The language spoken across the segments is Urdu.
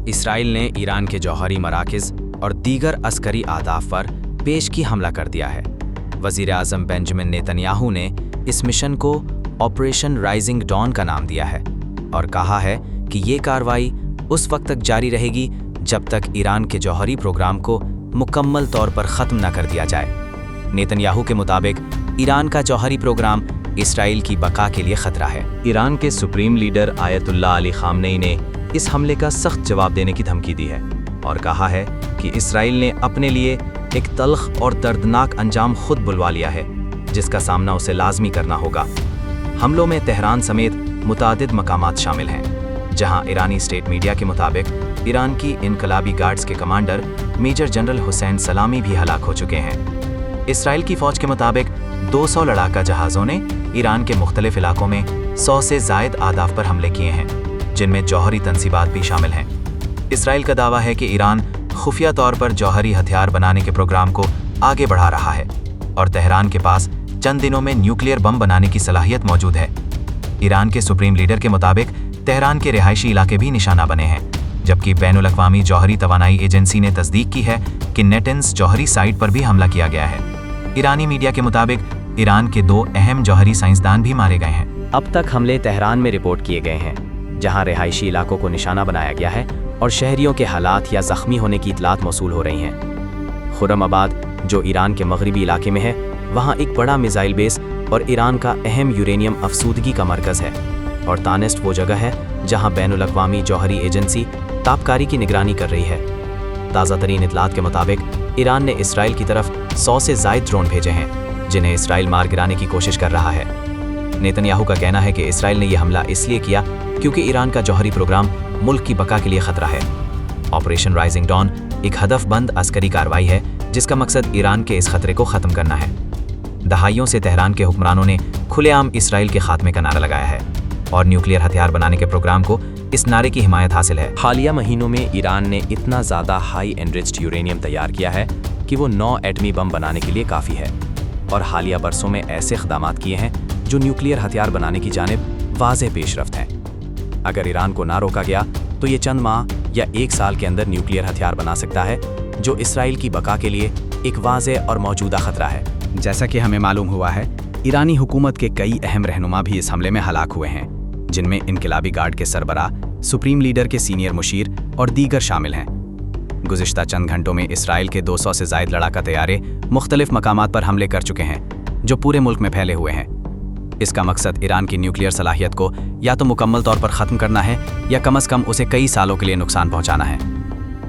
اسرائیل نے ایران کے جوہری مراکز اور دیگر عسکری اہداف پر پیشگی حملہ کر دیا ہے۔ وزیر اعظم بنجامن نیتن یاہو نے اس مشن کو آپریشن رائزنگ ڈان کا نام دیا ہے اور کہا ہے کہ یہ کارروائی اس وقت تک جاری رہے گی جب تک ایران کے جوہری پروگرام کو مکمل طور پر ختم نہ کر دیا جائے۔ نیتن یاہو کے مطابق ایران کا جوہری پروگرام اسرائیل کی بقا کے لیے خطرہ ہے۔ ایران کے سپریم لیڈر آیت اللہ علی خامنئی نے اس حملے کا سخت جواب دینے کی دھمکی دی ہے اور کہا ہے کہ اسرائیل نے اپنے لیے ایک تلخ اور دردناک انجام خود بلوا لیا ہے جس کا سامنا اسے لازمی کرنا ہوگا۔ حملوں میں تہران سمیت متعدد مقامات شامل ہیں، جہاں ایرانی اسٹیٹ میڈیا کے مطابق ایران کی انقلابی گارڈز کے کمانڈر میجر جنرل حسین سلامی بھی ہلاک ہو چکے ہیں۔ اسرائیل کی فوج کے مطابق 200 لڑاکا جہازوں نے ایران کے مختلف علاقوں میں 100 سے زائد اہداف پر حملے کیے ہیں، جن میں جوہری تنصیبات بھی شامل ہیں۔ اسرائیل کا دعویٰ ہے کہ ایران خفیہ طور پر جوہری ہتھیار بنانے کے پروگرام کو آگے بڑھا رہا ہے اور تہران کے پاس چند دنوں میں نیوکلیئر بم بنانے کی صلاحیت موجود ہے۔ ایران کے سپریم لیڈر کے مطابق تہران کے رہائشی علاقے بھی نشانہ بنے ہیں، جبکہ بین الاقوامی جوہری توانائی ایجنسی نے تصدیق کی ہے کہ نیٹنز جوہری سائٹ پر بھی حملہ کیا گیا ہے۔ ایرانی میڈیا کے مطابق ایران کے 2 اہم جوہری سائنسدان بھی مارے گئے ہیں۔ اب تک حملے تہران میں رپورٹ کیے گئے ہیں، جہاں رہائشی علاقوں کو نشانہ بنایا گیا ہے اور شہریوں کے حالات یا زخمی ہونے کی اطلاعات موصول ہو رہی ہیں۔ خرم آباد، جو ایران کے مغربی علاقے میں ہے، وہاں ایک بڑا میزائل بیس اور ایران کا اہم یورینیم افسودگی کا مرکز ہے، اور تانسٹ وہ جگہ ہے جہاں بین الاقوامی جوہری ایجنسی تابکاری کی نگرانی کر رہی ہے۔ تازہ ترین اطلاعات کے مطابق ایران نے اسرائیل کی طرف 100 سے زائد ڈرون بھیجے ہیں، جنہیں اسرائیل مار گرانے کی کوشش کر رہا ہے۔ نیتن یاہو کا کہنا ہے کہ اسرائیل نے یہ حملہ اس لیے کیا کیونکہ ایران کا جوہری پروگرام ملک کی بقا کے لیے خطرہ ہے۔ آپریشن رائزنگ ڈان ایک ہدف بند عسکری کارروائی ہے جس کا مقصد ایران کے اس خطرے کو ختم کرنا ہے۔ دہائیوں سے تہران کے حکمرانوں نے کھلے عام اسرائیل کے خاتمے کا نعرہ لگایا ہے اور نیوکلیئر ہتھیار بنانے کے پروگرام کو اس نعرے کی حمایت حاصل ہے۔ حالیہ مہینوں میں ایران نے اتنا زیادہ ہائی انرچڈ یورینیم تیار کیا ہے کہ وہ 9 ایٹمی بم بنانے کے لیے کافی ہے، اور حالیہ برسوں میں ایسے اقدامات کیے ہیں جو نیوکلیئر ہتھیار بنانے کی جانب واضح پیش رفت ہیں۔ اگر ایران کو نہ روکا گیا تو یہ چند ماہ یا 1 سال کے اندر نیوکلیئر ہتھیار بنا سکتا ہے، جو اسرائیل کی بقا کے لیے ایک واضح اور موجودہ خطرہ ہے۔ جیسا کہ ہمیں معلوم ہوا ہے، ایرانی حکومت کے کئی اہم رہنما بھی اس حملے میں ہلاک ہوئے ہیں، جن میں انقلابی گارڈ کے سربراہ، سپریم لیڈر کے سینئر مشیر اور دیگر شامل ہیں۔ گزشتہ چند گھنٹوں میں اسرائیل کے 200 سے زائد لڑاکا طیارے مختلف مقامات پر حملے کر چکے ہیں، جو پورے ملک میں پھیلے ہوئے ہیں۔ اس کا مقصد ایران کی نیوکلیئر صلاحیت کو یا تو مکمل طور پر ختم کرنا ہے یا کم از کم اسے کئی سالوں کے لیے نقصان پہنچانا ہے۔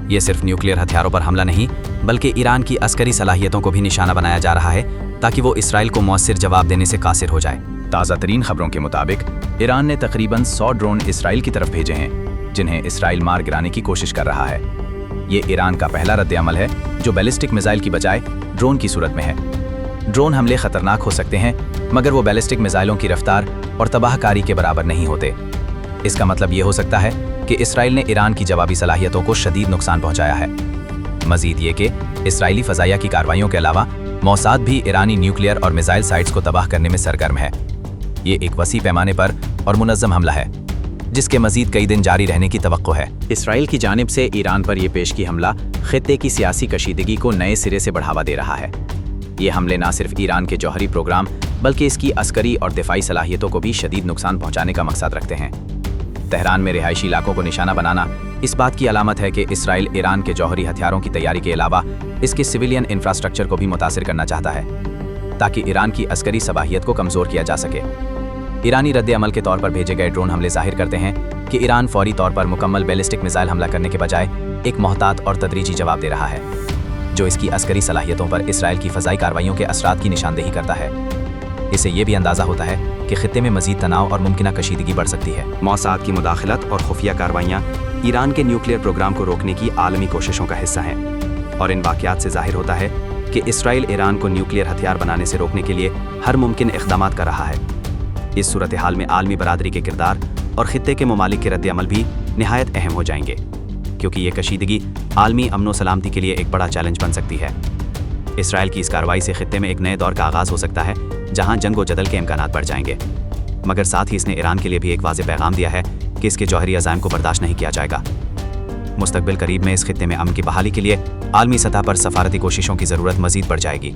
یہ صرف نیوکلیئر ہتھیاروں پر حملہ نہیں، بلکہ ایران کی عسکری صلاحیتوں کو بھی نشانہ بنایا جا رہا ہے تاکہ وہ اسرائیل کو مؤثر جواب دینے سے قاصر ہو جائے۔ تازہ ترین خبروں کے مطابق ایران نے تقریباً 100 ڈرون اسرائیل کی طرف بھیجے ہیں، جنہیں اسرائیل مار گرانے کی کوشش کر رہا ہے۔ یہ ایران کا پہلا رد عمل ہے جو بیلسٹک میزائل کی بجائے ڈرون کی صورت میں ہے۔ ڈرون حملے خطرناک ہو سکتے ہیں، مگر وہ بیلسٹک میزائلوں کی رفتار اور تباہ کاری کے برابر نہیں ہوتے۔ اس کا مطلب یہ ہو سکتا ہے کہ اسرائیل نے ایران کی جوابی صلاحیتوں کو شدید نقصان پہنچایا ہے۔ مزید یہ کہ اسرائیلی فضائیہ کی کارروائیوں کے علاوہ موساد بھی ایرانی نیوکلیئر اور میزائل سائٹس کو تباہ کرنے میں سرگرم ہے۔ یہ ایک وسیع پیمانے پر اور منظم حملہ ہے، جس کے مزید کئی دن جاری رہنے کی توقع ہے۔ اسرائیل کی جانب سے ایران پر یہ پیشگی حملہ خطے کی سیاسی کشیدگی کو نئے سرے سے بڑھاوا دے رہا ہے۔ یہ حملے نہ صرف ایران کے جوہری پروگرام بلکہ اس کی عسکری اور دفاعی صلاحیتوں کو بھی شدید نقصان پہنچانے کا مقصد رکھتے ہیں۔ تہران میں رہائشی علاقوں کو نشانہ بنانا اس بات کی علامت ہے کہ اسرائیل ایران کے جوہری ہتھیاروں کی تیاری کے علاوہ اس کے سویلین انفراسٹرکچر کو بھی متاثر کرنا چاہتا ہے، تاکہ ایران کی عسکری صلاحیت کو کمزور کیا جا سکے۔ ایرانی رد عمل کے طور پر بھیجے گئے ڈرون حملے ظاہر کرتے ہیں کہ ایران فوری طور پر مکمل بیلسٹک میزائل حملہ کرنے کے بجائے ایک محتاط اور تدریجی جواب دے رہا ہے، جو اس کی عسکری صلاحیتوں پر اسرائیل کی فضائی کارروائیوں کے اثرات کی نشاندہی کرتا ہے۔ اس سے یہ بھی اندازہ ہوتا ہے کہ خطے میں مزید تناؤ اور ممکنہ کشیدگی بڑھ سکتی ہے۔ موساد کی مداخلت اور خفیہ کارروائیاں ایران کے نیوکلیئر پروگرام کو روکنے کی عالمی کوششوں کا حصہ ہیں، اور ان واقعات سے ظاہر ہوتا ہے کہ اسرائیل ایران کو نیوکلیئر ہتھیار بنانے سے روکنے کے لیے ہر ممکن اقدامات کر رہا ہے۔ اس صورتحال میں عالمی برادری کے کردار اور خطے کے ممالک کے رد عمل بھی نہایت اہم ہو جائیں گے، کیونکہ یہ کشیدگی عالمی امن و سلامتی کے لیے ایک بڑا چیلنج بن سکتی ہے۔ اسرائیل کی اس کارروائی سے خطے میں ایک نئے دور کا آغاز ہو سکتا ہے، جہاں جنگ و جدل کے امکانات بڑھ جائیں گے، مگر ساتھ ہی اس نے ایران کے لیے بھی ایک واضح پیغام دیا ہے کہ اس کے جوہری عزائم کو برداشت نہیں کیا جائے گا۔ مستقبل قریب میں اس خطے میں امن کی بحالی کے لیے عالمی سطح پر سفارتی کوششوں کی ضرورت مزید بڑھ جائے گی۔